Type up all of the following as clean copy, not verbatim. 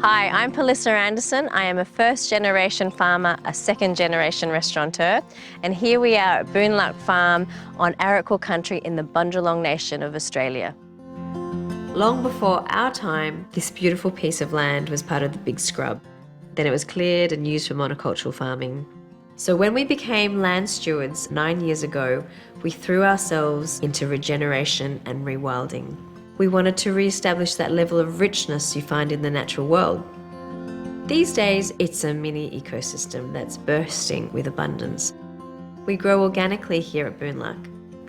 Hi, I'm Palisa Anderson. I am a first-generation farmer, a second-generation restaurateur, and here we are at Boonluck Farm on Arakwal country in the Bundjalung Nation of Australia. Long before our time, this beautiful piece of land was part of the Big Scrub. Then it was cleared and used for monocultural farming. So when we became land stewards 9 years ago, we threw ourselves into regeneration and rewilding. We wanted to re-establish that level of richness you find in the natural world. These days, it's a mini ecosystem that's bursting with abundance. We grow organically here at Boonluck,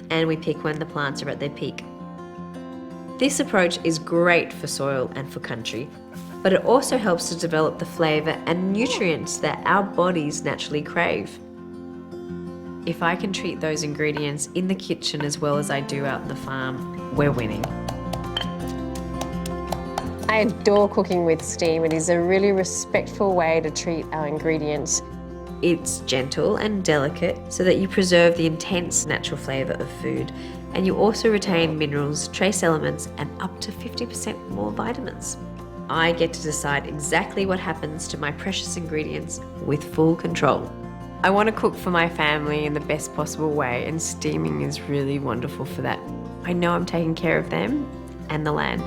and we pick when the plants are at their peak. This approach is great for soil and for country, but it also helps to develop the flavour and nutrients that our bodies naturally crave. If I can treat those ingredients in the kitchen as well as I do out on the farm, we're winning. I adore cooking with steam. It is a really respectful way to treat our ingredients. It's gentle and delicate so that you preserve the intense natural flavour of food, and you also retain minerals, trace elements and up to 50% more vitamins. I get to decide exactly what happens to my precious ingredients with full control. I want to cook for my family in the best possible way, and steaming is really wonderful for that. I know I'm taking care of them and the land.